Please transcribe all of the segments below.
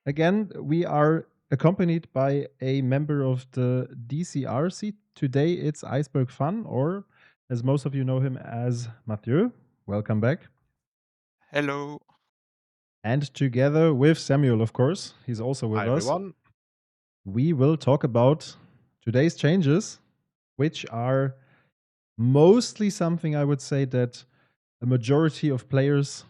Again, we are accompanied by a member of the DCRC. Today it's Iceberg Fun, or as most of you know him as Mathieu. Welcome back. Hello. And together with Samuel, of course, he's also with Hi, us. everyone. We will talk about today's changes, which are mostly something I would say that a majority of players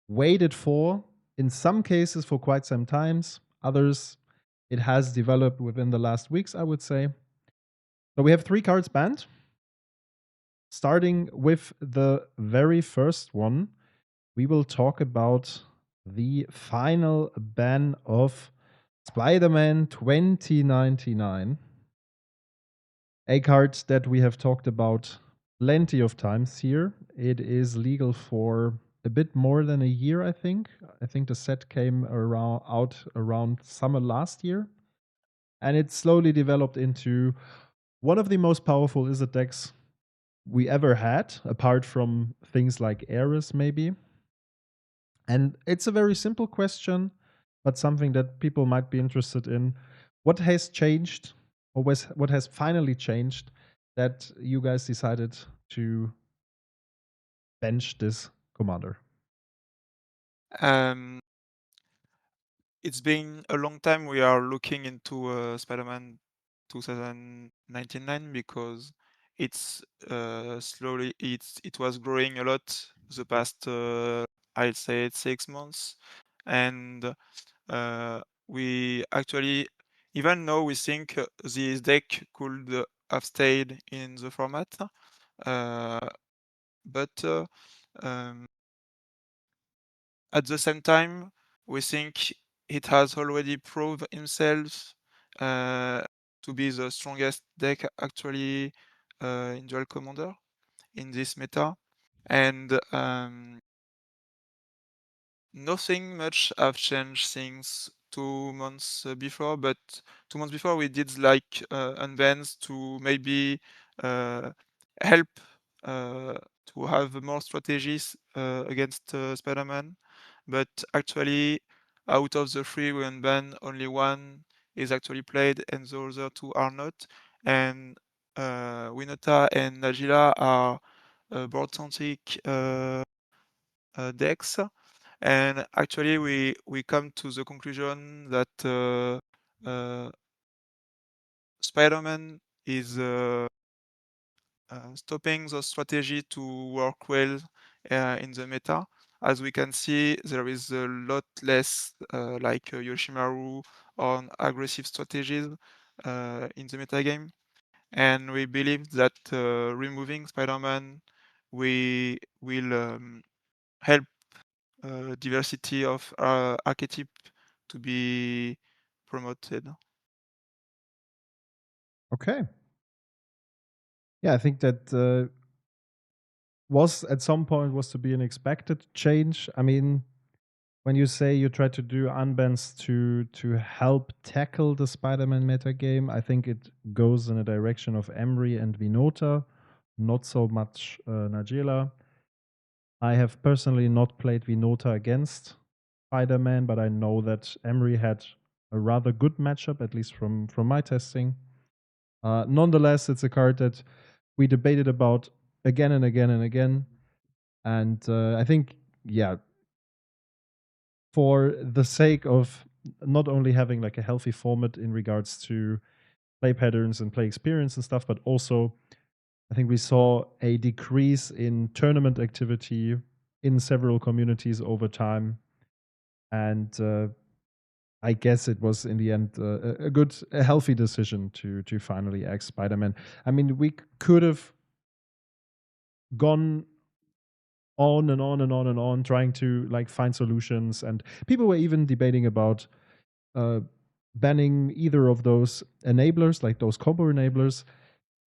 waited for, in some cases for quite some times, others it has developed within the last weeks, I would say. So we have 3 cards banned. Starting with the very first one, we will talk about the final ban of Spider-Man 2099. A card that we have talked about plenty of times here. It is legal for a bit more than a year, I think. I think the set came out around summer last year. And it slowly developed into one of the most powerful Izzet decks we ever had, apart from things like Ares, maybe. And it's a very simple question, but something that people might be interested in. What has changed, or what has finally changed, that you guys decided to bench this commander? Um, it's been a long time we are looking into Spider-Man 2099 because it's it was growing a lot the past I'd say 6 months, and we actually even now we think this deck could have stayed in the format, but um, at the same time, we think it has already proved himself uh, to be the strongest deck actually in Duel Commander in this meta. And nothing much have changed since 2 months before, but 2 months before we did like unbans to maybe uh, help uh, to have more strategies against Spider-Man. But actually, out of the three we unban, only one is actually played and the other two are not. And Winota and Najila are board-centric decks. And actually, we come to the conclusion that Spider-Man is stopping the strategy to work well in the meta. As we can see, there is a lot less like Yoshimaru on aggressive strategies in the meta game. And we believe that removing Spider-Man we will help diversity of archetype to be promoted. Okay. Yeah, I think that was at some point was to be an expected change. I mean, when you say you try to do unbans to help tackle the Spider-Man meta game, I think it goes in a direction of Emery and Vinota, not so much Najila. I have personally not played Vinota against Spider-Man, but I know that Emery had a rather good matchup, at least from my testing. Nonetheless, it's a card that we debated about again and again and again. And I think, yeah, for the sake of not only having like a healthy format in regards to play patterns and play experience and stuff, but also I think we saw a decrease in tournament activity in several communities over time. And I guess it was in the end a good, a healthy decision to finally axe Spider-Man. I mean, we could have gone on and on and on and on trying to like find solutions, and people were even debating about uh, banning either of those enablers, like those combo enablers.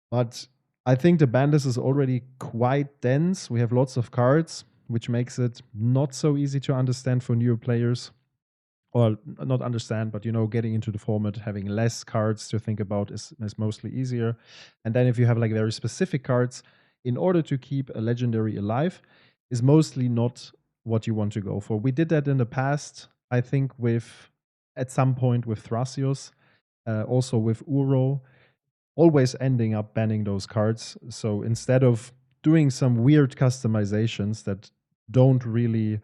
But I think the ban list is already quite dense. We have lots of cards, which makes it not so easy to understand for newer players. Or not understand, but getting into the format, having less cards to think about is mostly easier. And then if you have like very specific cards, in order to keep a legendary alive, is mostly not what you want to go for. We did that in the past, I think, with at some point with Thrasios, also with Uro, always ending up banning those cards. So instead of doing some weird customizations that don't really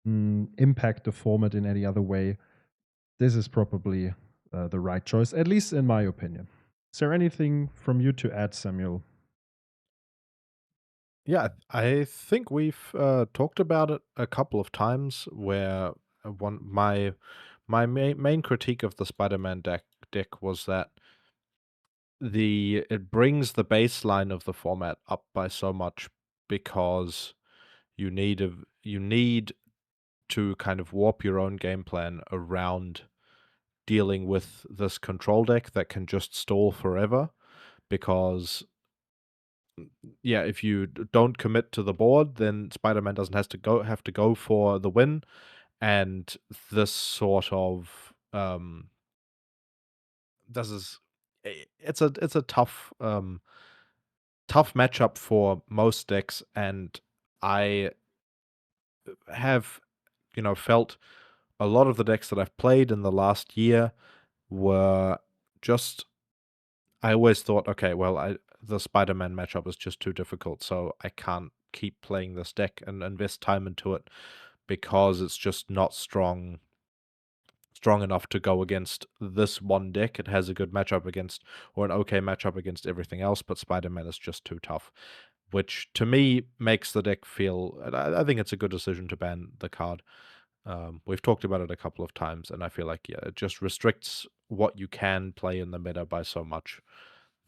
impact the format in any other way, this is probably the right choice, at least in my opinion. Is there anything from you to add, Samuel? Yeah, I think we've talked about it a couple of times. Where my main critique of the Spider-Man deck was that it brings the baseline of the format up by so much, because you need to kind of warp your own game plan around dealing with this control deck that can just stall forever. Because yeah, if you don't commit to the board, then Spider-Man doesn't have to go for the win, and this sort of this is it's a tough matchup for most decks. And I have felt a lot of the decks that I've played in the last year were just, I always thought, okay, well, the Spider-Man matchup is just too difficult, so I can't keep playing this deck and invest time into it, because it's just not strong enough to go against this one deck. It has a good matchup against, or an okay matchup against everything else, but Spider-Man is just too tough, which to me makes the deck feel. I think it's a good decision to ban the card. We've talked about it a couple of times, and I feel like, yeah, it just restricts what you can play in the meta by so much,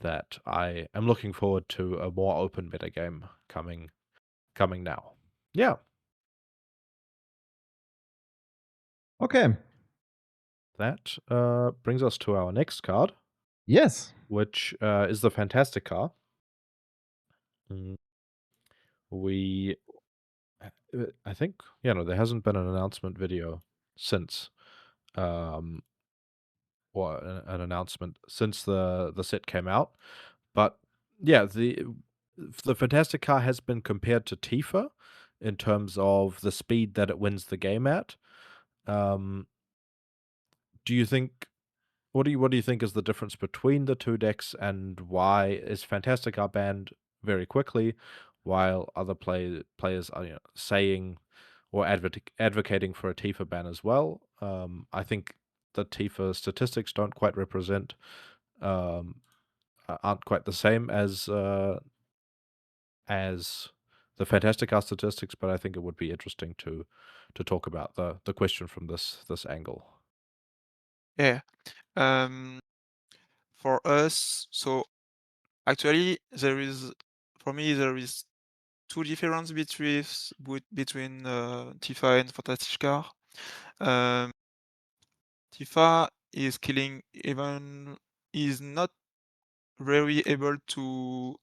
that I am looking forward to a more open meta game coming now. Yeah, Okay. that brings us to our next card, Yes. which is the Fantasticar. Mm, We, I think, there hasn't been an announcement video since, um, or an announcement since the set came out. But yeah, the Fantasticar has been compared to Tifa in terms of the speed that it wins the game at. Um, do you think what do you think is the difference between the two decks, and why is Fantasticar banned very quickly, while other players are, saying or advocating for a Tifa ban as well? I think the Tifa statistics don't quite represent, um, aren't quite the same as the Fantasticar statistics, but I think it would be interesting to talk about the question from this angle. Yeah. Um, for us, so actually for me, there is two difference between Tifa and Fantasticar. Um, Tifa is killing even is not very able to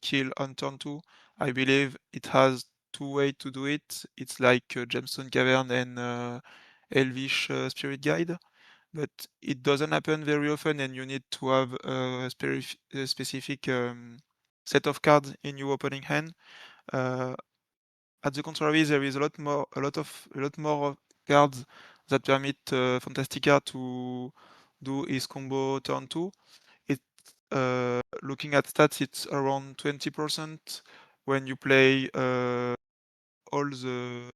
kill on turn 2. I believe it has two ways to do it. It's like Gemstone Cavern and Elvish Spirit Guide, but it doesn't happen very often, and you need to have a specific set of cards in your opening hand. Uh, at the contrary, there is a lot more cards that permit Fantastica to do his combo turn 2. It looking at stats, it's around 20% when you play all the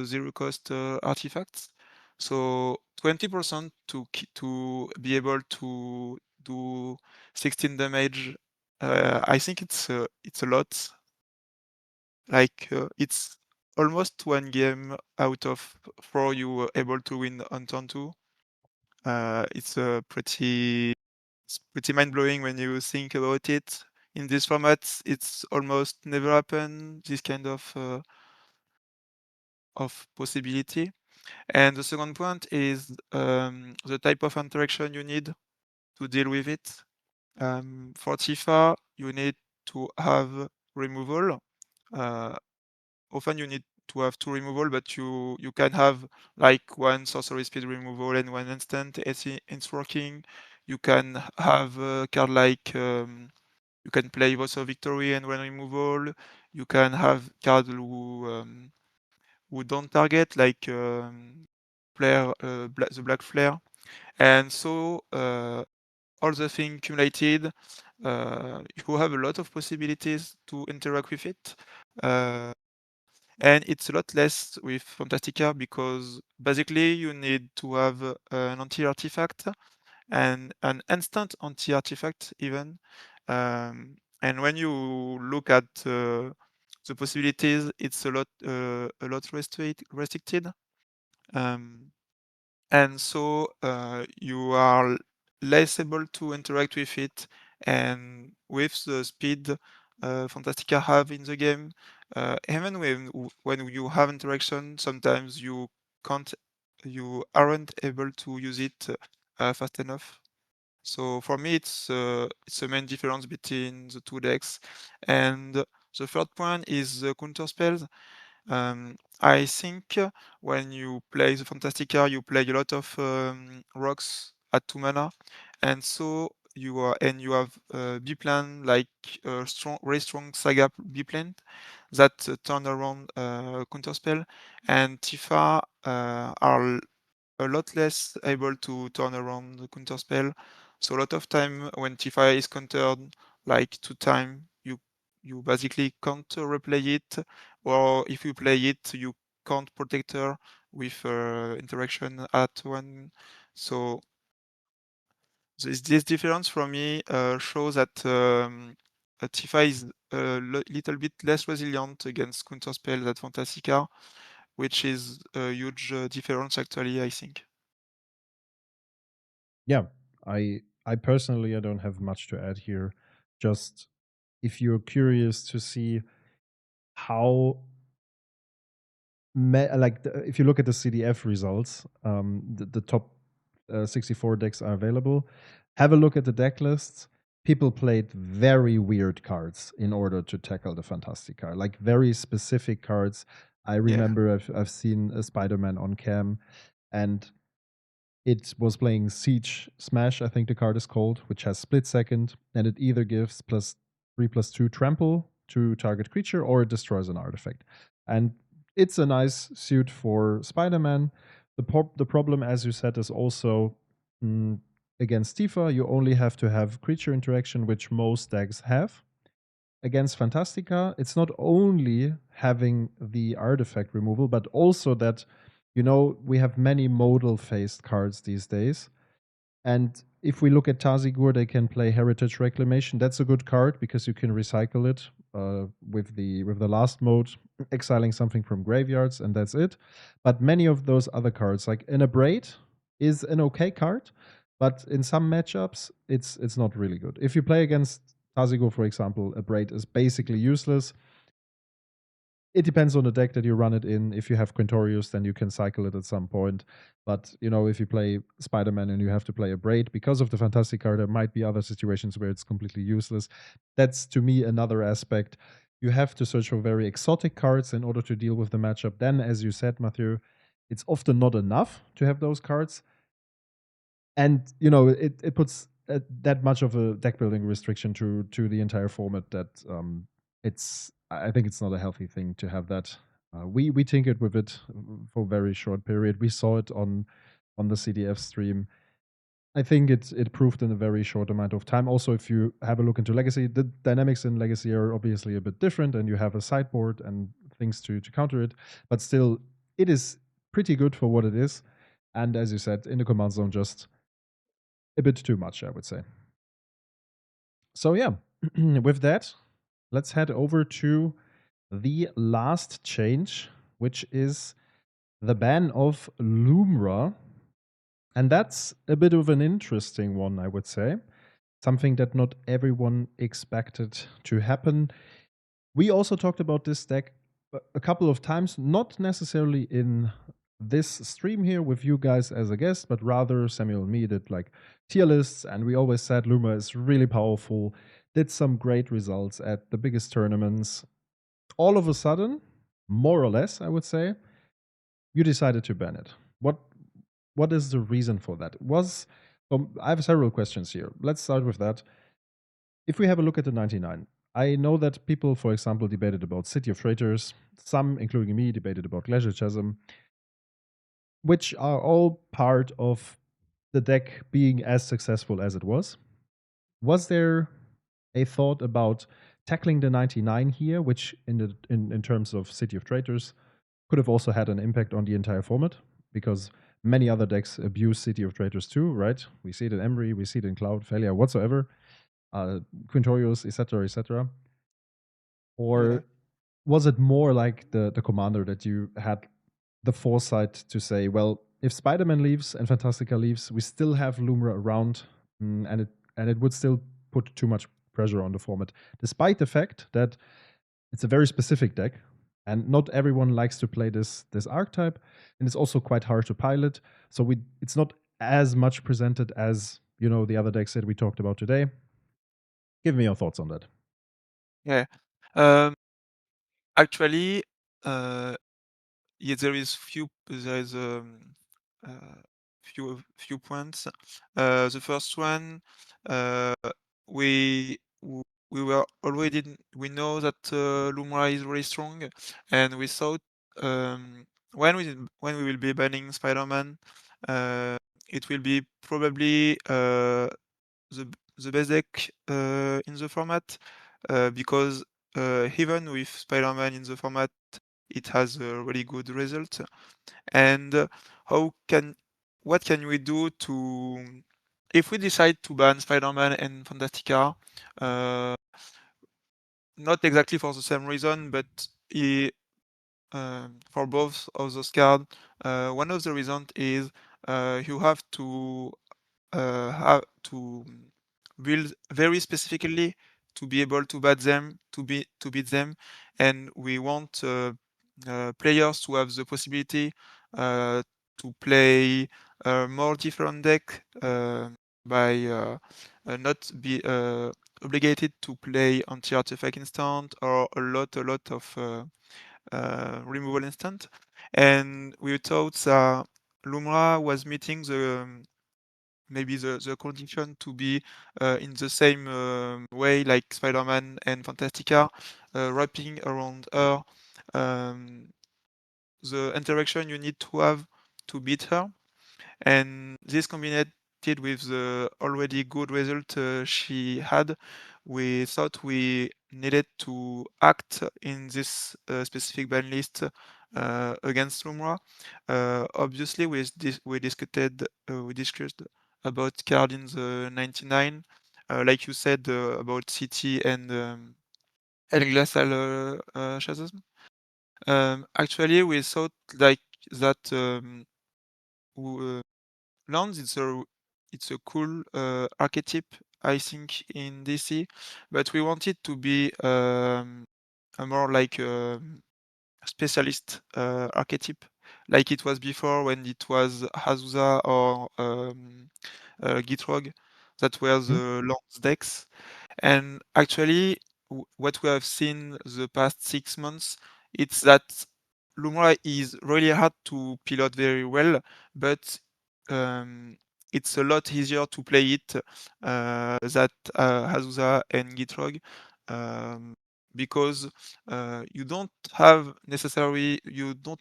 zero cost artifacts. So 20% to be able to do 16 damage. I think it's a lot. Like it's almost one game out of four you were able to win on turn two. It's pretty mind blowing when you think about it. In this format, it's almost never happened. This kind of possibility. And the second point is the type of interaction you need to deal with it. For Tifa, you need to have removal. Uh, Often you need to have two removal, but you can have like one sorcery speed removal and one instant. It's working. You can have a card like you can play Voice of Victory and one removal. You can have cards who don't target, like player the black flare, and so all the things accumulated, you have a lot of possibilities to interact with it. And it's a lot less with Fantasticar because basically you need to have an anti-artifact and an instant anti-artifact even. And when you look at the possibilities, it's a lot restricted. Um, and so you are less able to interact with it, and with the speed Fantastica have in the game, even when you have interaction, sometimes can't you aren't able to use it fast enough. So for me, it's the main difference between the two decks. And the third point is the counter spells. I think when you play the Fantastica, you play a lot of rocks at 2 mana, and so you have B plan like very strong Saga B plan that turn around counterspell, and Tifa are a lot less able to turn around the counterspell. So a lot of time when Tifa is countered like 2 time, you basically can't replay it, or if you play it, you can't protect her with interaction at one. So this difference for me shows that Tifa is a little bit less resilient against counterspell than Fantastica, which is a huge difference actually, I think. Yeah, I personally I don't have much to add here. Just if you're curious to see how if you look at the CDF results, the top 64 decks are available. Have a look at the deck lists. People played very weird cards in order to tackle the Fantasticar, like very specific cards. I remember I've seen a Spider-Man on cam, and it was playing Siege Smash, I think the card is called, which has split second, and it either gives +3/+2 trample to target creature, or it destroys an artifact. And it's a nice suit for Spider-Man. The problem, as you said, is also against Tifa, you only have to have creature interaction, which most decks have. Against Fantastica, it's not only having the artifact removal, but also that, we have many modal-faced cards these days. And if we look at Tazigur, they can play Heritage Reclamation. That's a good card because you can recycle it with the last mode, exiling something from graveyards, and that's it. But many of those other cards, like an Abrade, is an okay card, but in some matchups, it's not really good. If you play against Tazigur, for example, Abrade is basically useless. It depends on the deck that you run it in. If you have Quintorius, then you can cycle it at some point. But, if you play Spider-Man and you have to play a Braid because of the Fantastic card, there might be other situations where it's completely useless. That's, to me, another aspect. You have to search for very exotic cards in order to deal with the matchup. Then, as you said, Matthew, it's often not enough to have those cards. And, it puts that much of a deck building restriction to the entire format that I think it's not a healthy thing to have that. We tinkered with it for a very short period. We saw it on the CDF stream. I think it proved in a very short amount of time. Also, if you have a look into Legacy, the dynamics in Legacy are obviously a bit different, and you have a sideboard and things to counter it. But still, it is pretty good for what it is. And as you said, in the command zone, just a bit too much, I would say. So yeah, with that, let's head over to the last change, which is the ban of Lumra. And that's a bit of an interesting one, I would say. Something that not everyone expected to happen. We also talked about this deck a couple of times, not necessarily in this stream here with you guys as a guest, but rather Samuel and me did like tier lists, and we always said Lumra is really powerful, did some great results at the biggest tournaments. All of a sudden, more or less, I would say, you decided to ban it. What is the reason for that? I have several questions here. Let's start with that. If we have a look at the 99, I know that people, for example, debated about City of Traitors. Some, including me, debated about Glacier Chasm. which are all part of the deck being as successful as it was. Was there a thought about tackling the 99 here, which in terms of City of Traitors could have also had an impact on the entire format, because many other decks abuse City of Traitors too, right? We see it in Emery, we see it in Cloud, Failure, whatsoever, Quintorius, etc., etc. Or Yeah. was it more like the commander that you had the foresight to say, well, if Spider-Man leaves and Fantastica leaves, we still have Lumra around, and it would still put too much pressure on the format, despite the fact that it's a very specific deck, and not everyone likes to play this archetype, and it's also quite hard to pilot. So it's not as much presented as the other decks that we talked about today. Give me your thoughts on that. Yeah. Actually, yeah, there is uh, few points. The first one, uh, we w- we were already we know that Lumra is really strong, and we thought when we will be banning Spider-Man, uh, it will be probably the best deck in the format, because even with Spider-Man in the format, it has a really good result. And how can what can we do to if we decide to ban Spider-Man and Fantasticar? Uh, Not exactly for the same reason, but for both of those cards, one of the reasons is you have to build very specifically to be able to beat them, and we want players to have the possibility uh, to play more different deck by not be obligated to play anti-artifact instant or a lot of removal instant. And we thought that Lumra was meeting maybe the condition to be in the same way like Spider-Man and Fantastica, wrapping around her the interaction you need to have to beat her. And this combined with the already good result she had, we thought we needed to act in this specific ban list against Lumra. Obviously, we discussed about card in the 99, like you said about City and Glacial Chasm. Actually, we thought like that. Lance, it's a cool archetype, I think, in DC, but we want it to be a more like specialist archetype, like it was before when it was Azusa or Gitrog, that were Hmm? the Lance decks. And actually, what we have seen the past 6 months, it's that Lumra is really hard to pilot very well, but um, it's a lot easier to play it that Azusa and Gitrog, because you don't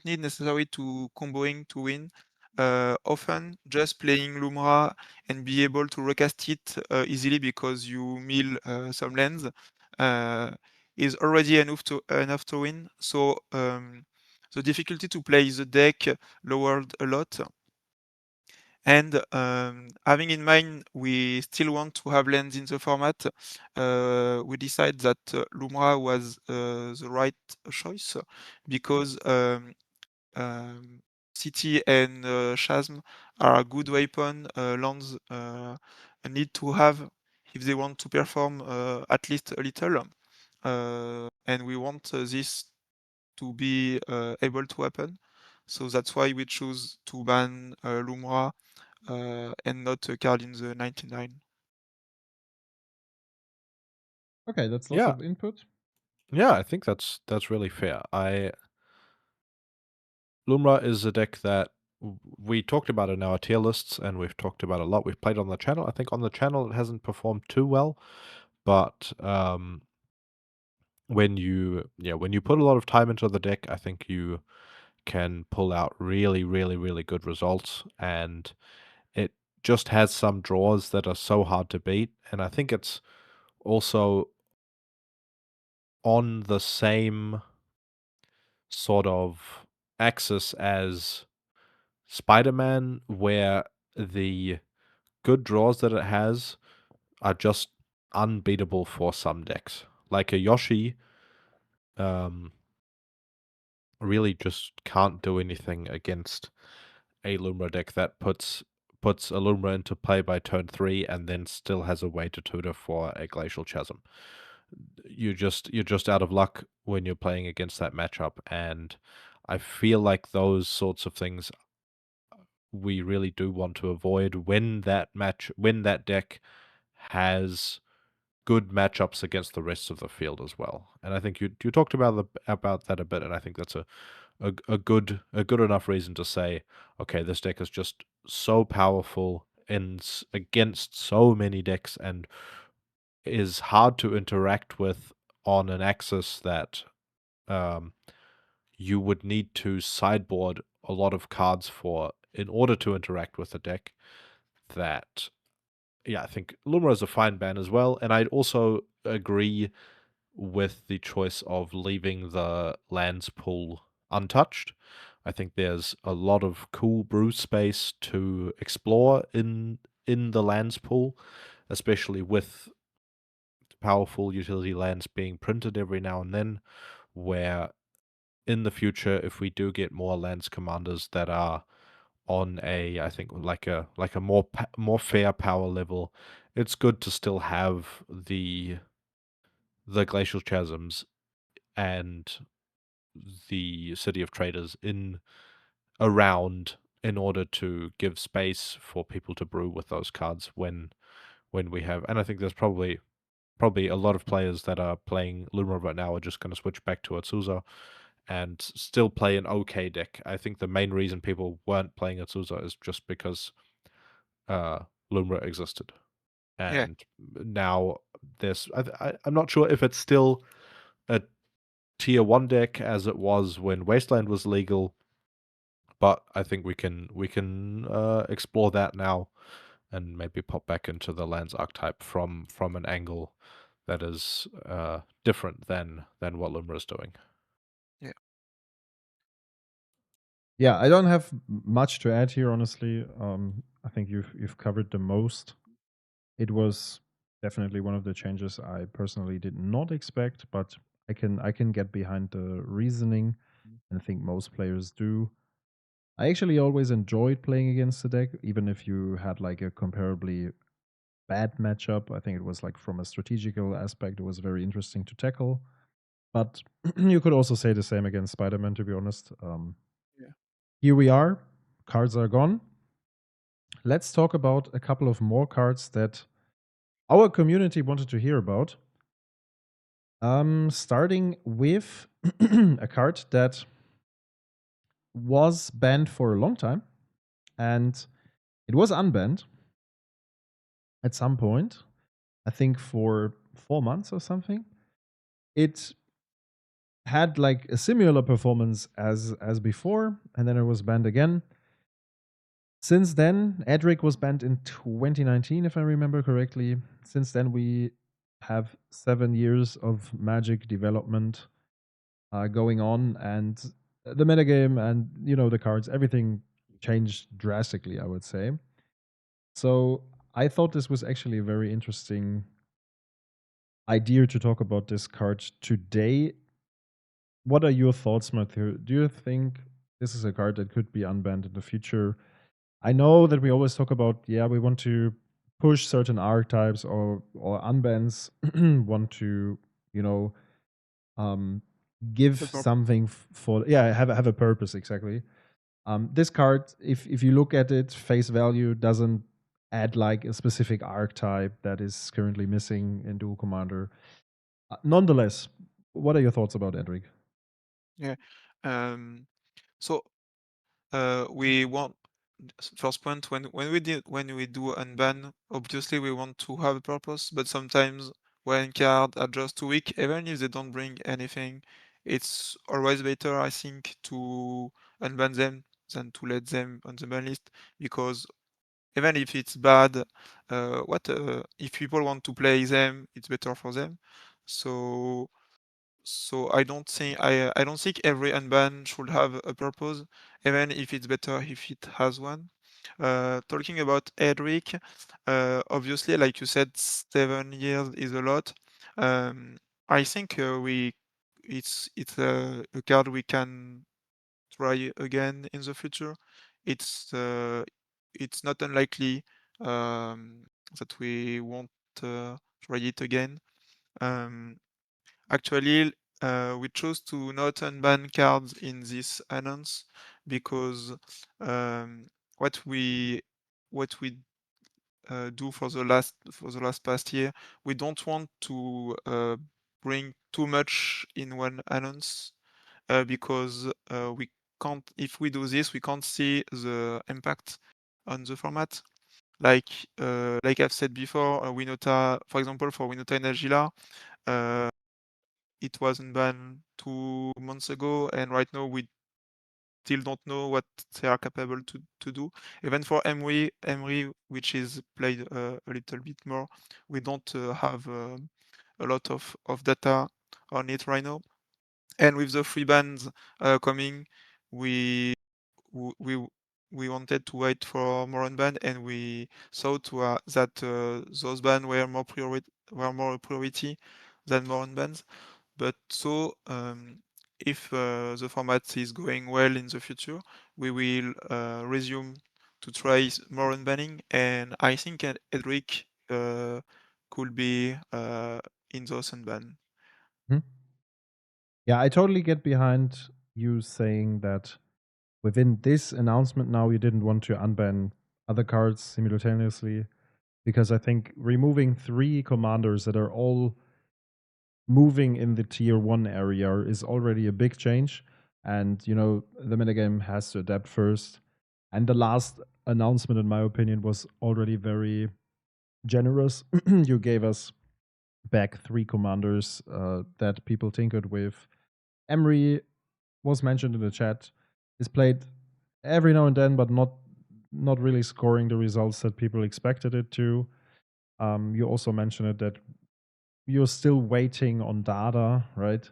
need necessarily to comboing to win. Often just playing Lumra and be able to recast it easily because you mill some lands uh, is already enough to win. So the difficulty to play the deck lowered a lot. And having in mind we still want to have lands in the format, we decide that Lumra was the right choice because um, City and Shazm are a good weapon lands need to have if they want to perform at least a little. And we want this to be able to happen. So that's why we choose to ban Lumra and not a card in the 99. Okay, that's lots Yeah, of input. yeah, I think that's really fair. Lumra is a deck that we talked about in our tier lists, and we've talked about a lot. We've played on the channel. I think on the channel it hasn't performed too well, but when you put a lot of time into the deck, I think you can pull out really, really, really good results, and it just has some draws that are so hard to beat. And I think it's also on the same sort of axis as Spider-Man, where the good draws that it has are just unbeatable for some decks. Like a Yoshi, um, really just can't do anything against a Lumra deck that puts a Lumra into play by turn 3 and then still has a way to tutor for a Glacial Chasm. You're just out of luck when you're playing against that matchup, and I feel like those sorts of things we really do want to avoid when that deck has good matchups against the rest of the field as well. And I think you talked about that a bit, and I think that's a good enough reason to say, okay, this deck is just so powerful against so many decks and is hard to interact with on an axis that um, you would need to sideboard a lot of cards for in order to interact with the deck. That Yeah, I think Lumra is a fine ban as well, and I'd also agree with the choice of leaving the lands pool untouched. I think there's a lot of cool brew space to explore in the lands pool, especially with powerful utility lands being printed every now and then, where in the future, if we do get more lands commanders that are on I think like a more fair power level, it's good to still have the glacial chasms and the city of traders in around in order to give space for people to brew with those cards when we have. And I think there's probably a lot of players that are playing Lumra right now are just going to switch back to Atsuza and still play an okay deck. I think the main reason people weren't playing Atsuza is just because uh, Lumra existed, Yeah. and now I'm not sure if it's still a tier 1 deck as it was when Wasteland was legal, but I think we can explore that now and maybe pop back into the lands archetype from an angle that is different than what Lumra is doing. Yeah. Yeah, I don't have much to add here, honestly. I think you've covered the most. It was definitely one of the changes I personally did not expect, but I can get behind the reasoning, and I think most players do. I actually always enjoyed playing against the deck, even if you had like a comparably bad matchup. I think it was like from a strategical aspect, it was very interesting to tackle. But you could also say the same against Spider-Man, to be honest. Yeah. Here we are. Cards are gone. Let's talk about a couple of more cards that our community wanted to hear about. Starting with a card that was banned for a long time, and it was unbanned at some point. I think for 4 months or something. It had like a similar performance as before, and then it was banned again. Since then, Edric was banned in 2019, if I remember correctly. Since then, we have 7 years of Magic development going on, and the metagame and the cards, everything changed drastically, I would say. So I thought this was actually a very interesting idea to talk about this card today. What are your thoughts, Matthew? Do you think this is a card that could be unbanned in the future? I know that we always talk about, yeah, we want to push certain archetypes or unbans want to, you know, um, give The purple. something for, yeah, have a purpose exactly. This card, if you look at it face value, doesn't add like a specific archetype that is currently missing in Duel Commander. Nonetheless, what are your thoughts about Edric? Yeah. Um, so we want first point when we do unban, obviously we want to have a purpose, but sometimes when cards are just too weak, even if they don't bring anything, it's always better, I think, to unban them than to let them on the ban list, because even if it's bad, if people want to play them, it's better for them. So I don't think every unban should have a purpose, even if it's better if it has one. Talking about Edric, obviously, like you said, 7 years is a lot. I think it's a card we can try again in the future. It's not unlikely that we won't try it again. Um, Actually, we chose to not unban cards in this announce because um, what we what we do for the last past year, we don't want to bring too much in one announce because we can't. If we do this, we can't see the impact on the format. Like I've said before, Winota, for example, for Winota and Agila, uh, it wasn't banned 2 months ago, and right now we still don't know what they are capable to do. Even for Emery, which is played a little bit more, we don't have a lot of data on it right now. And with the free bans coming, we w- we we wanted to wait for more unban, and we thought that those bans were more a priority than more unbans. But if the format is going well in the future, we will resume to try more unbanning, and I think Edric could be in those unban. Hmm? Yeah, I totally get behind you saying that within this announcement now you didn't want to unban other cards simultaneously, because I think removing 3 commanders that are all moving in the tier 1 area is already a big change. And, you know, the metagame has to adapt first. And the last announcement, in my opinion, was already very generous. You gave us back 3 commanders that people tinkered with. Emery was mentioned in the chat, is played every now and then, but not really scoring the results that people expected it to. You also mentioned it that you're still waiting on data, right?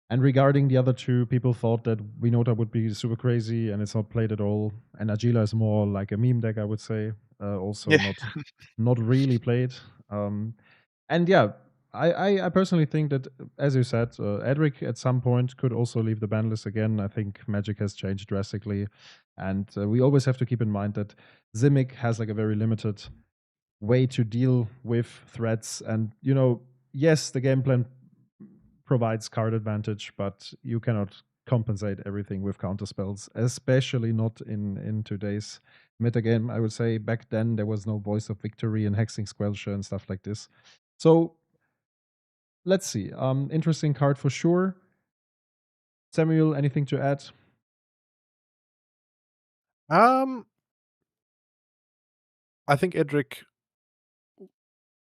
And regarding the other 2, people thought that Winota would be super crazy, and it's not played at all. And Agila is more like a meme deck, I would say. Also Yeah. not really played. And yeah, I personally think that, as you said, Edric at some point could also leave the ban list again. I think Magic has changed drastically, and we always have to keep in mind that Simic has like a very limited way to deal with threats. And you know, yes, the game plan provides card advantage, but you cannot compensate everything with counter spells, especially not in today's metagame. I would say back then there was no voice of victory and hexing squelcher and stuff like this. So let's see. Interesting card for sure. Samuel, anything to add? Um, I think Edric.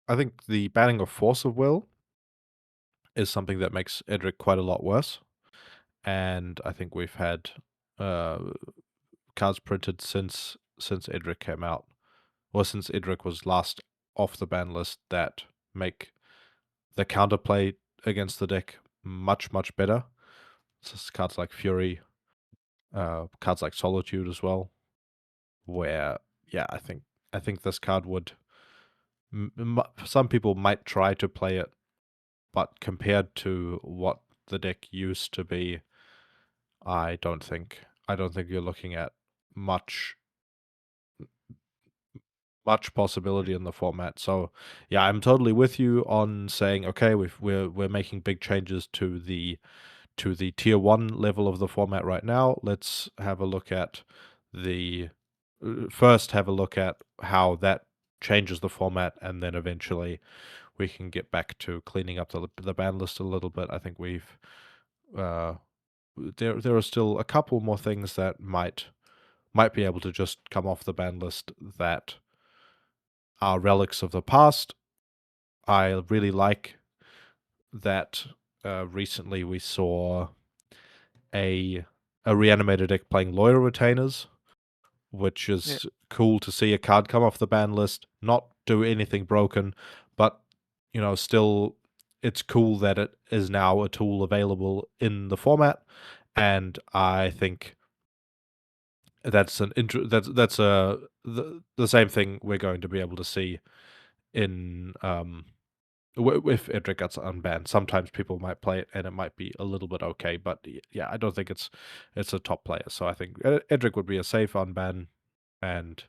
I think the banning of Force of Will is something that makes Edric quite a lot worse, and I think we've had uh, cards printed since Edric came out, or since Edric was last off the ban list, that make the counterplay against the deck much better. So cards like Fury, cards like Solitude as well, where yeah, I think this card would. Some people might try to play it, but compared to what the deck used to be, I don't think you're looking at much possibility in the format. So yeah, I'm totally with you on saying okay, we're making big changes to the tier 1 level of the format right now. Let's have a look at the first have a look at how that changes the format, and then eventually we can get back to cleaning up the ban list a little bit. I think we've there are still a couple more things that might be able to just come off the ban list that are relics of the past. I really like that recently we saw a a reanimated deck playing Loyal Retainers, which is cool to see a card come off the ban list, not do anything broken, but still it's cool that it is now a tool available in the format, and I think that's the same thing we're going to be able to see in if Edric gets unbanned. Sometimes people might play it and it might be a little bit okay, but yeah, I don't think it's a top player. So I think Edric would be a safe unban, and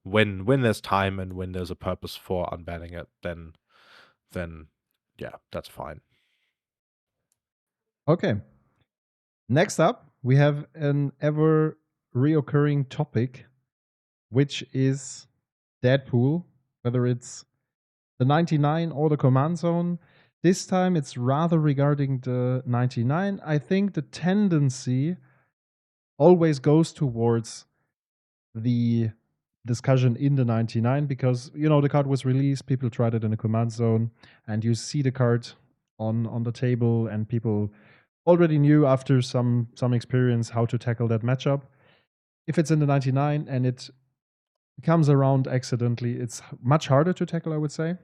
when there's time and when there's a purpose for unbanning it, then yeah, that's fine. Okay. Next up, we have an ever reoccurring topic, which is Deadpool, whether it's the 99 or the command zone. This time it's rather regarding the 99. I think the tendency always goes towards the discussion in the 99 because the card was released, people tried it in a command zone, and you see the card on the table, and people already knew after some experience how to tackle that matchup. If it's in the 99 and it comes around accidentally, it's much harder to tackle, I would say.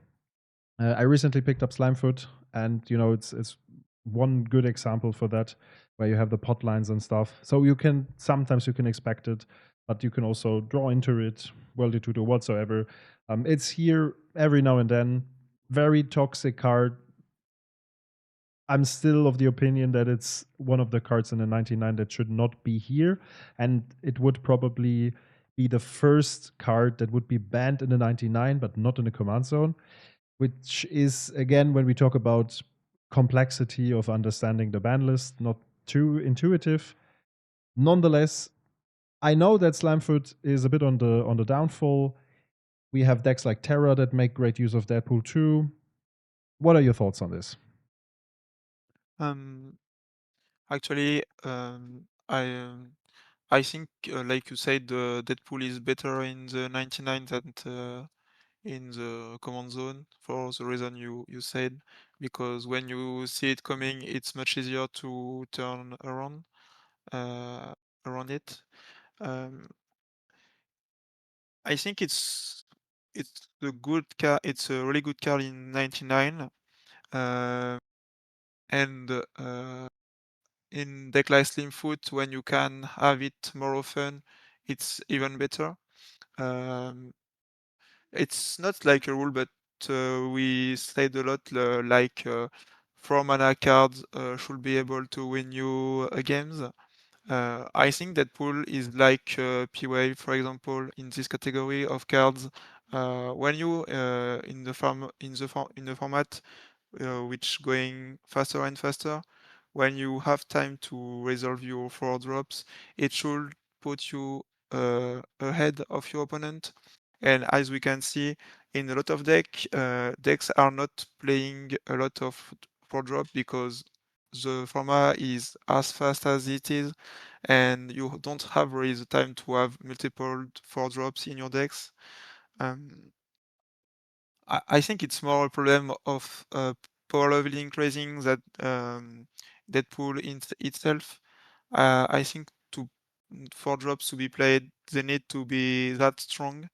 I recently picked up Slimefoot, and it's one good example for that, where you have the pot lines and stuff. So sometimes you can expect it, but you can also draw into it, World or whatsoever. It's here every now and then. Very toxic card. I'm still of the opinion that it's one of the cards in the 99 that should not be here, and it would probably be the first card that would be banned in the 99, but not in the command zone, which is, again, when we talk about complexity of understanding the ban list, not too intuitive. Nonetheless, I know that Slimefoot is a bit on the downfall. We have decks like Terra that make great use of Deadpool too. What are your thoughts on this? Actually, I think, like you said, Deadpool is better in the 99 than in the command zone for the reason you said, because when you see it coming, it's much easier to turn uh, around it. Um, I think it's a good card. It's a really good card in 99, and in deck like Slimfoot, when you can have it more often, it's even better. Um, it's not like a rule, but we said a lot, like 4 mana cards should be able to win you games. I think Deadpool is like P-Wave, for example, in this category of cards. When you in the format, which going faster and faster, when you have time to resolve your 4 drops, it should put you ahead of your opponent. And as we can see, in a lot of decks are not playing a lot of 4 drop because the format is as fast as it is, and you don't have really the time to have multiple 4 drops in your decks. Um, I think it's more a problem of power level increasing that Deadpool itself. I think 4 drops to be played, they need to be that strong.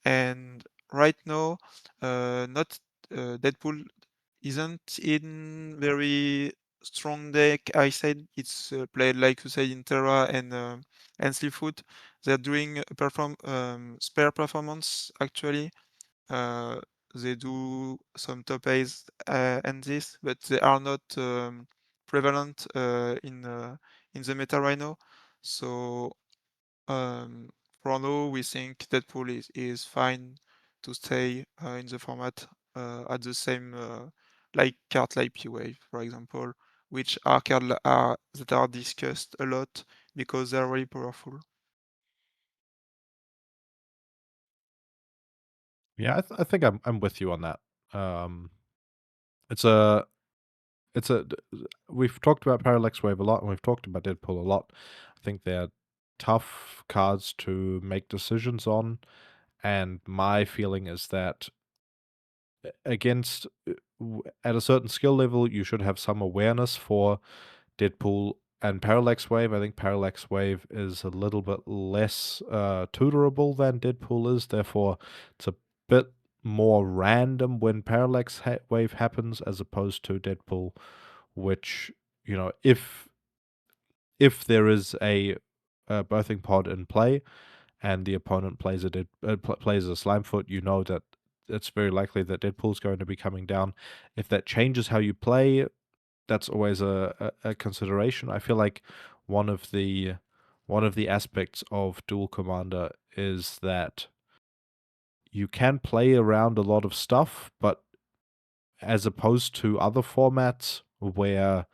And right now, not Deadpool isn't in very strong deck. I said it's played like you said in Terra and Sleepfoot. They're doing spare performance actually. Uh, they do some top A's and this, but they are not prevalent in the meta right now. So um, for now, we think Deadpool is fine to stay in the format at the same like card like P-Wave, for example, which are that are discussed a lot because they're really powerful. Yeah, I think I'm with you on that. Um, it's a it's a we've talked about Parallax Wave a lot, and we've talked about Deadpool a lot. I think they're tough cards to make decisions on, and my feeling is that at a certain skill level, you should have some awareness for Deadpool and Parallax Wave. I think Parallax Wave is a little bit less tutorable than Deadpool is. Therefore, it's a bit more random when Parallax Wave happens as opposed to Deadpool, which, you know, if there is a birthing pod in play and the opponent plays plays a Slimefoot, you know that it's very likely that Deadpool's going to be coming down. If that changes how you play, that's always a consideration. I feel like one of the aspects of Duel Commander is that you can play around a lot of stuff, but as opposed to other formats where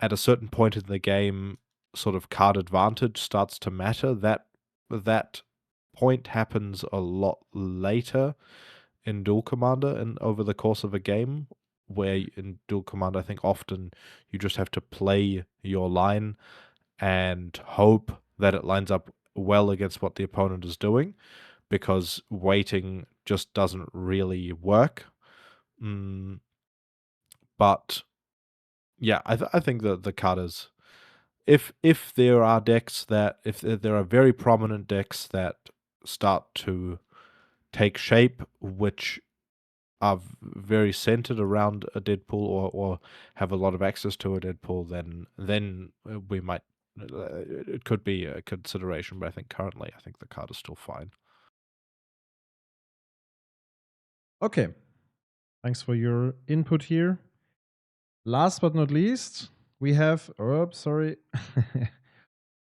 at a certain point in the game sort of card advantage starts to matter, that point happens a lot later in Duel Commander and over the course of a game, where in Duel Commander I think often you just have to play your line and hope that it lines up well against what the opponent is doing, because waiting just doesn't really work. But yeah, I think that the card is, if there are decks that, if there are very prominent decks that start to take shape, which are very centered around a Deadpool, or have a lot of access to a Deadpool, then we might, it could be a consideration. But I think currently, I think the card is still fine. Okay. Thanks for your input here. Last but not least, we have. Oh, sorry.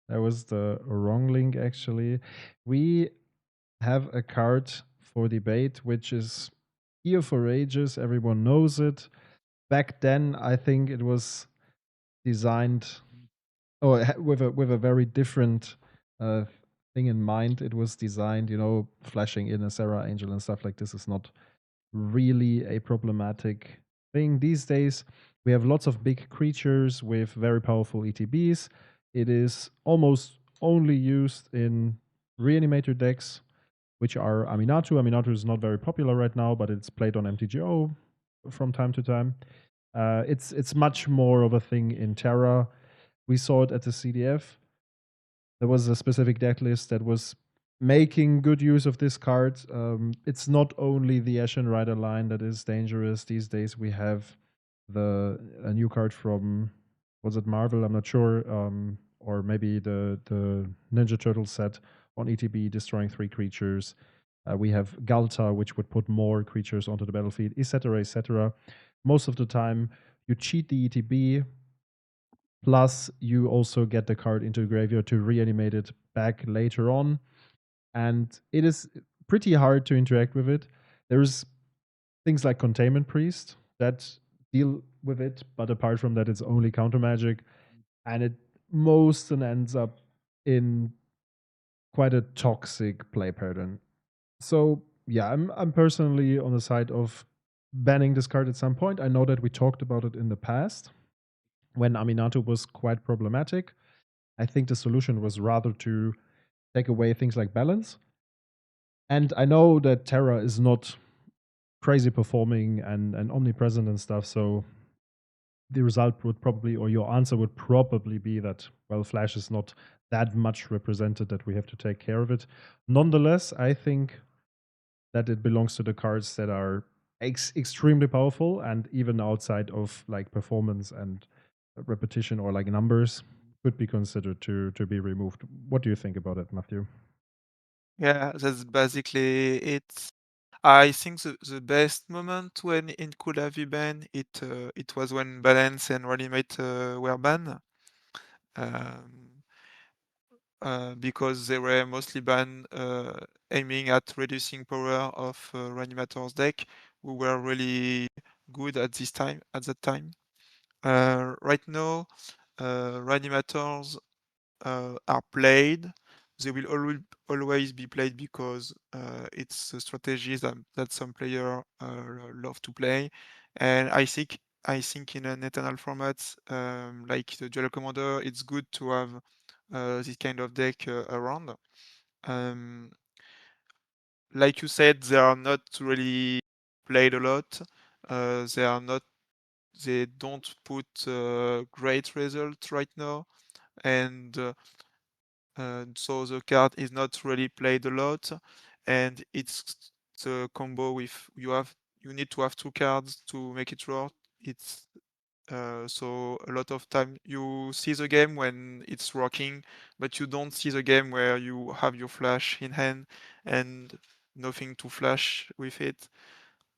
That was the wrong link, actually. We have a card for debate, which is here for ages. Everyone knows it. Back then, I think it was designed, with a very different uh, thing in mind. It was designed, flashing in a Sarah Angel and stuff like this is not really a problematic thing these days. We have lots of big creatures with very powerful ETBs. It is almost only used in reanimator decks, which are Aminato. Aminato is not very popular right now, but it's played on MTGO from time to time. It's much more of a thing in Terra. We saw it at the CDF. There was a specific deck list that was making good use of this card. It's not only the Ashen Rider line that is dangerous these days. We have a new card from, was it Marvel? I'm not sure. Or maybe the Ninja Turtle set on ETB, destroying 3 creatures. We have Galta, which would put more creatures onto the battlefield, etc., etc. Most of the time, you cheat the ETB. Plus, you also get the card into the graveyard to reanimate it back later on. And it is pretty hard to interact with it. There's things like Containment Priest that deal with it, but apart from that, it's only counter magic. And it most ends up in quite a toxic play pattern. So yeah, I'm personally on the side of banning this card at some point. I know that we talked about it in the past when Aminato was quite problematic. I think the solution was rather to take away things like balance. And I know that Terra is not crazy performing and omnipresent and stuff, so the result would probably, or your answer would probably be that, well, Flash is not that much represented that we have to take care of it. Nonetheless, I think that it belongs to the cards that are extremely powerful, and even outside of like performance and repetition or like numbers could be considered to be removed. What do you think about it, Matthew? Yeah, that's basically it. I think the best moment when it could have been banned, it was when Balance and Reanimate were banned. Um, because they were mostly banned aiming at reducing power of Reanimator's deck, who were really good at that time. Right now, Reanimators are played. They will always be played because it's a strategy that some players love to play. And I think in an eternal format like the Duel Commander, it's good to have this kind of deck around. Um, like you said, they are not really played a lot. They are not they don't put great result right now, and so the card is not really played a lot, and it's the combo with you need to have two cards to make it work. It's so a lot of time you see the game when it's working, but you don't see the game where you have your flash in hand and nothing to flash with it.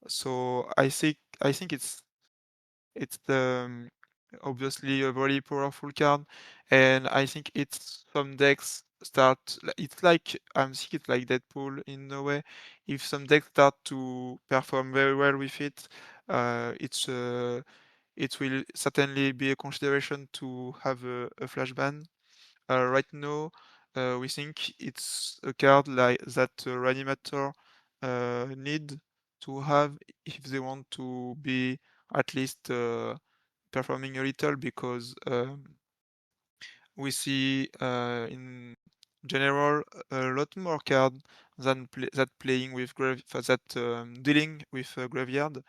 So I think it's obviously a very powerful card, and I think it's some decks start. It's like I'm think it's like Deadpool in a way. If some decks start to perform very well with it, it will certainly be a consideration to have a flash ban. Right now, we think it's a card like that Reanimator need to have if they want to be at least performing a little, because we see in general a lot more card that playing with dealing with graveyard,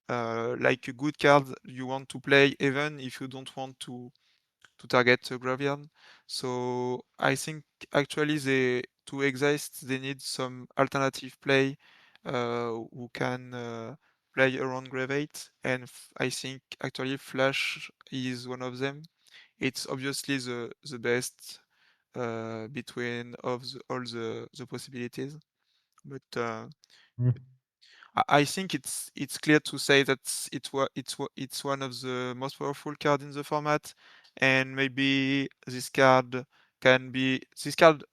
like a good card you want to play even if you don't want to target a graveyard. So I think actually they to exist they need some alternative play who can play around graveyard, and I think actually Flash is one of them. It's obviously the best between all the possibilities, but Mm. I think it's clear to say that it's one of the most powerful card in the format, and maybe this card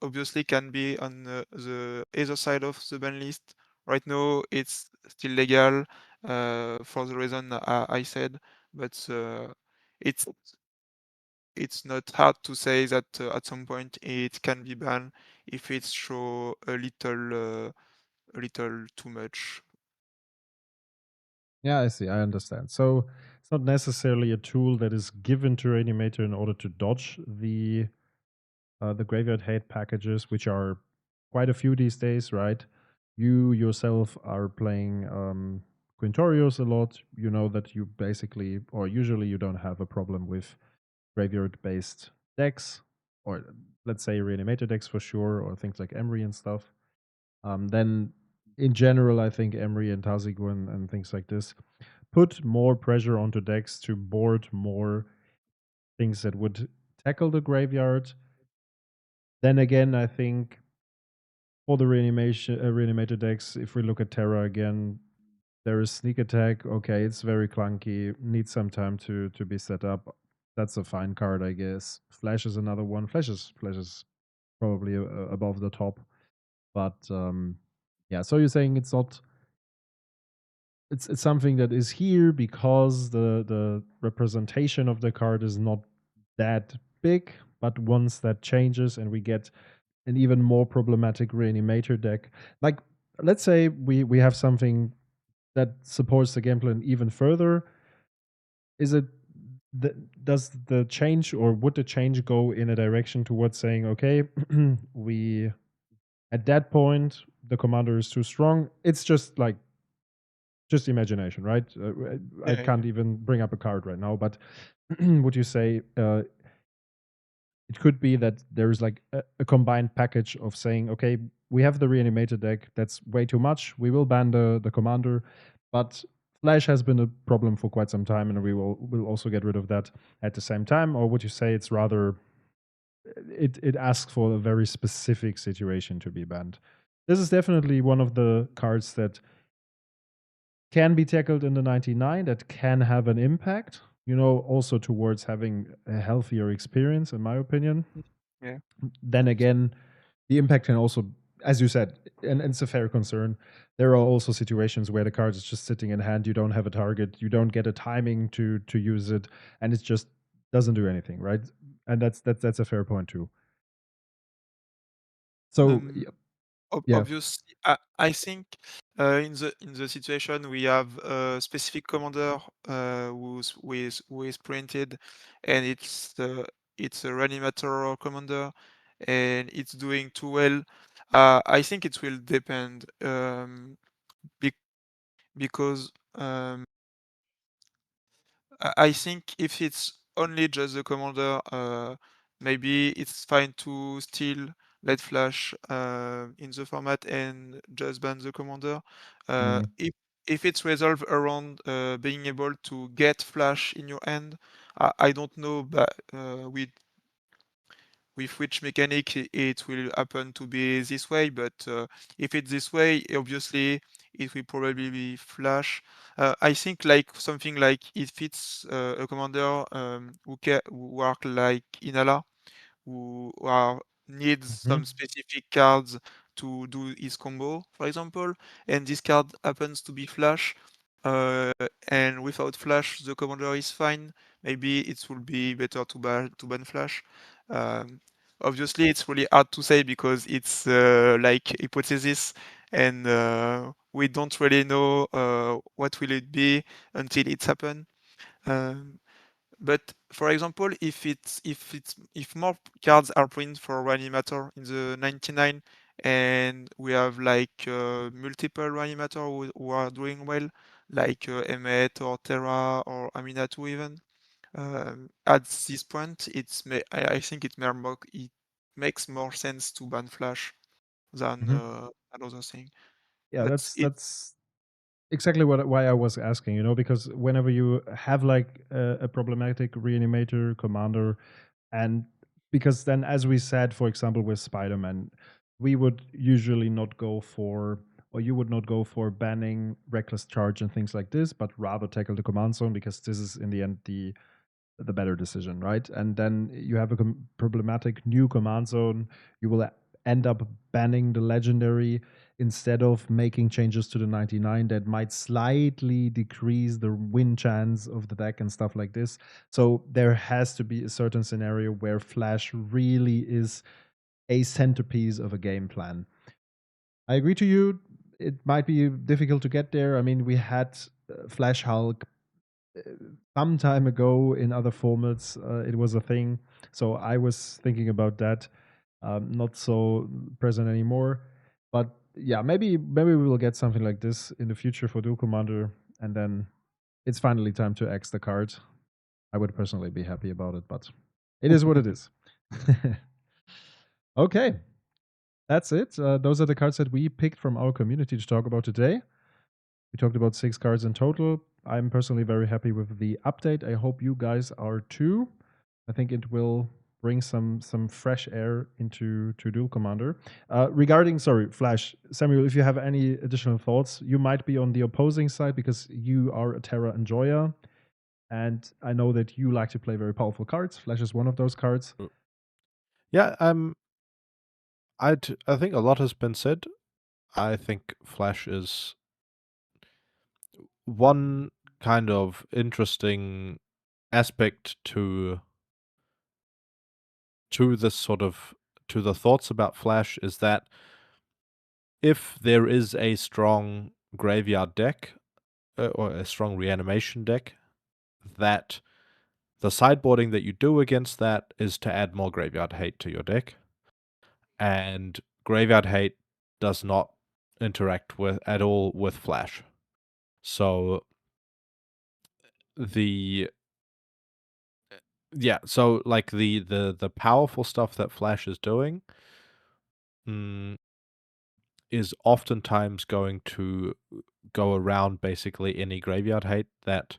obviously can be on the other side of the ban list. Right now, it's still legal for the reason I said, but it's it's not hard to say that at some point it can be banned if it's show a little too much. Yeah, I see. I understand. So it's not necessarily a tool that is given to Reanimator in order to dodge the graveyard hate packages, which are quite a few these days, right? You yourself are playing Quintorios a lot. You know that you basically, or usually, you don't have a problem with graveyard-based decks, or let's say Reanimator decks for sure, or things like Emery and stuff. Then, in general, I think Emery and Tazigo and things like this put more pressure onto decks to board more things that would tackle the graveyard. Then again, I think for the reanimator decks, if we look at Terra again, there is sneak attack. Okay, it's very clunky. Needs some time to be set up. That's a fine card, I guess. Flash is another one. Flash is probably above the top, but yeah. So you're saying it's not. It's something that is here because the representation of the card is not that big, but once that changes and we get an even more problematic reanimator deck, like let's say we have something that supports the game plan even further, is it the, does the change or would the change go in a direction towards saying, okay, we at that point the commander is too strong? It's just like just imagination, right? I Yeah, can't even bring up a card right now, but would you say it could be that there's like a combined package of saying, okay, we have the reanimated deck, that's way too much. We will ban the commander, but Flash has been a problem for quite some time, and will also get rid of that at the same time. Or would you say it's rather it asks for a very specific situation to be banned? This is definitely one of the cards that can be tackled in the 99 that can have an impact, also towards having a healthier experience, in my opinion. yeah. Then again, the impact can also, as you said, and it's a fair concern. There are also situations where the card is just sitting in hand. You don't have a target. You don't get a timing to use it, and it just doesn't do anything, right? And that's a fair point too. So Um, yeah, Obviously, I think in the situation we have a specific commander who is printed, and it's a reanimator commander, and it's doing too well. I think it will depend be, because I think if it's only just the commander, maybe it's fine to still let flash in the format and just ban the commander. Mm. If it's resolved around being able to get flash in your hand, I don't know, but with which mechanic it will happen to be this way, but if it's this way, obviously it will probably be flash. I think like something like it fits a commander who work like Inala, who are needs Mhm. some specific cards to do his combo, for example, and this card happens to be flash. Uh, and without flash, the commander is fine. Maybe it will be better to ban flash. Um, Obviously, it's really hard to say because it's like hypothesis, and we don't really know what will it be until it's happened. Um, but for example, if more cards are printed for Reanimator in the 99, and we have like multiple Reanimator who are doing well, like Emmet or Terra or Aminatu even, at this point, I think it makes more sense to ban Flash than Mhm. another thing. Yeah, But that's exactly why I was asking, because whenever you have like a problematic reanimator commander, and because then, as we said, for example, with Spider-Man, we would usually not go for, or you would not go for banning reckless charge and things like this, but rather tackle the command zone because this is in the end the better decision, right? And then you have a problematic new command zone. You will end up banning the legendary instead of making changes to the 99 that might slightly decrease the win chance of the deck and stuff like this. So there has to be a certain scenario where Flash really is a centerpiece of a game plan. I agree to you. It might be difficult to get there. I mean, we had Flash Hulk uh, some time ago in other formats. It was a thing, so I was thinking about that. Not so present anymore, but yeah, maybe we will get something like this in the future for Duel Commander, and then it's finally time to X the card. I would personally be happy about it, but it is what it is. Okay, that's it. Those are the cards that we picked from our community to talk about today. We talked about 6 cards in total. I'm personally very happy with the update. I hope you guys are too. I think it will bring some fresh air into to Duel Commander. Regarding, sorry, Flash, Samuel, if you have any additional thoughts, you might be on the opposing side because you are a Terra enjoyer, and I know that you like to play very powerful cards. Flash is one of those cards. Yeah, I think a lot has been said. I think Flash is one kind of interesting aspect to this sort of to the thoughts about Flash is that if there is a strong graveyard deck or a strong reanimation deck, that the sideboarding that you do against that is to add more graveyard hate to your deck, and graveyard hate does not interact with at all with Flash. So the yeah, so like the powerful stuff that Flash is doing mm, is oftentimes going to go around basically any graveyard hate that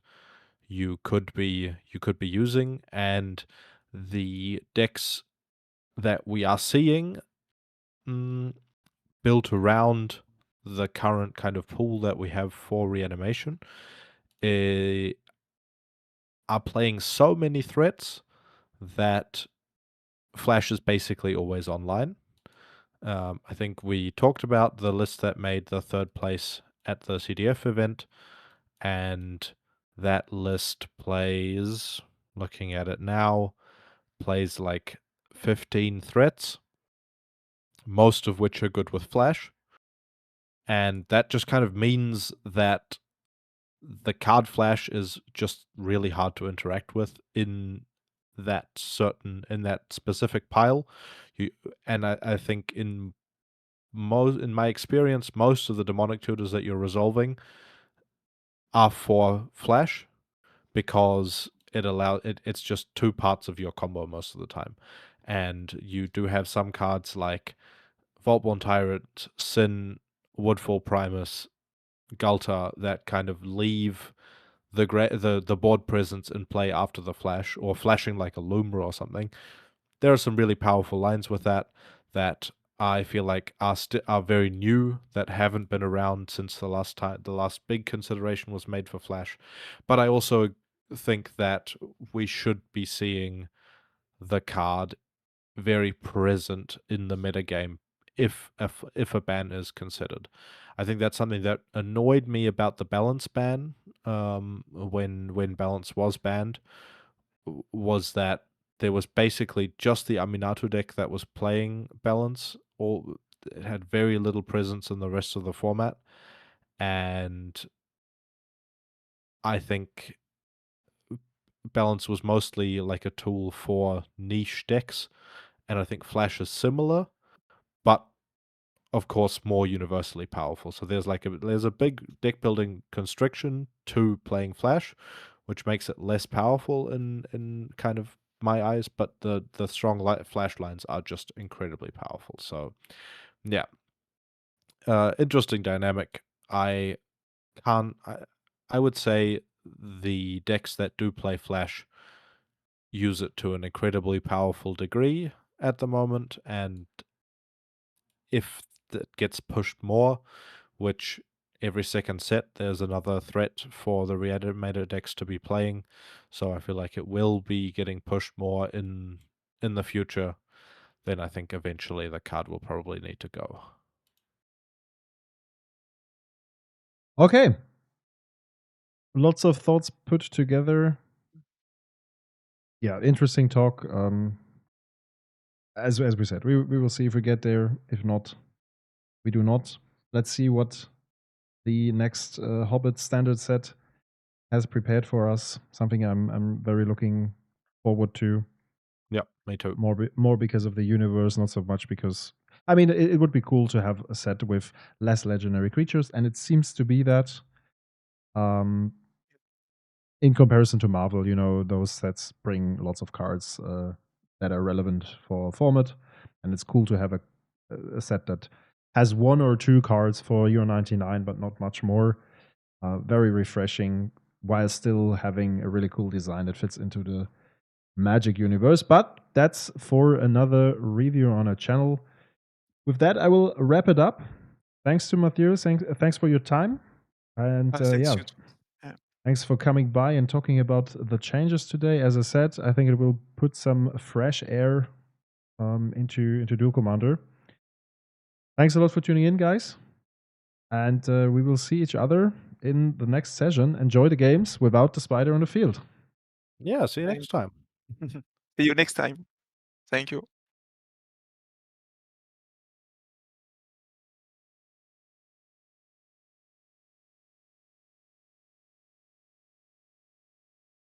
you could be using, and the decks that we are seeing mm, built around the current kind of pool that we have for reanimation eh, are playing so many threats that Flash is basically always online. I think we talked about the list that made the third place at the CDF event, and that list plays, looking at it now, plays like 15 threats, most of which are good with Flash. And that just kind of means that the card Flash is just really hard to interact with in that specific pile. And I think in my experience, most of the demonic tutors that you're resolving are for Flash, because it's just two parts of your combo most of the time. And you do have some cards like Vaultborn Tyrant, Sin, Woodfall Primus, Gulta that kind of leave the board presence in play after the flash, or flashing like a Lumra or something. There are some really powerful lines with that I feel like are very new, that haven't been around since the last big consideration was made for Flash. But I also think that we should be seeing the card very present in the metagame if a ban is considered. I think that's something that annoyed me about the balance ban, when balance was banned, was that there was basically just the Aminato deck that was playing balance. It had very little presence in the rest of the format, and I think balance was mostly like a tool for niche decks, and I think Flash is similar, but of course more universally powerful. So there's a big deck building constriction to playing Flash, which makes it less powerful in kind of my eyes, but the strong Flash lines are just incredibly powerful. So yeah, interesting dynamic. I would say the decks that do play Flash use it to an incredibly powerful degree at the moment, and if that gets pushed more, which every second set there's another threat for the reanimator decks to be playing, so I feel like it will be getting pushed more in the future, then I think eventually the card will probably need to go. Okay. Lots of thoughts put together. Yeah, interesting talk. As we said, we will see if we get there. If not, we do not. Let's see what the next Hobbit standard set has prepared for us. Something I'm very looking forward to. Yeah, me too. More because of the universe, not so much because I mean it would be cool to have a set with less legendary creatures, and it seems to be that. In comparison to Marvel, you know, those sets bring lots of cards that are relevant for format, and it's cool to have a set that has one or two cards for Euro 99, but not much more. Very refreshing, while still having a really cool design that fits into the Magic universe. But that's for another review on our channel. With that, I will wrap it up. Thanks to Matthias. Thanks for your time. And Thanks yeah, you too. Yeah. thanks for coming by and talking about the changes today. As I said, I think it will put some fresh air into Duel Commander. Thanks a lot for tuning in, guys. And we will see each other in the next session. Enjoy the games without the spider on the field. Yeah, see you next time. See you next time. Thank you.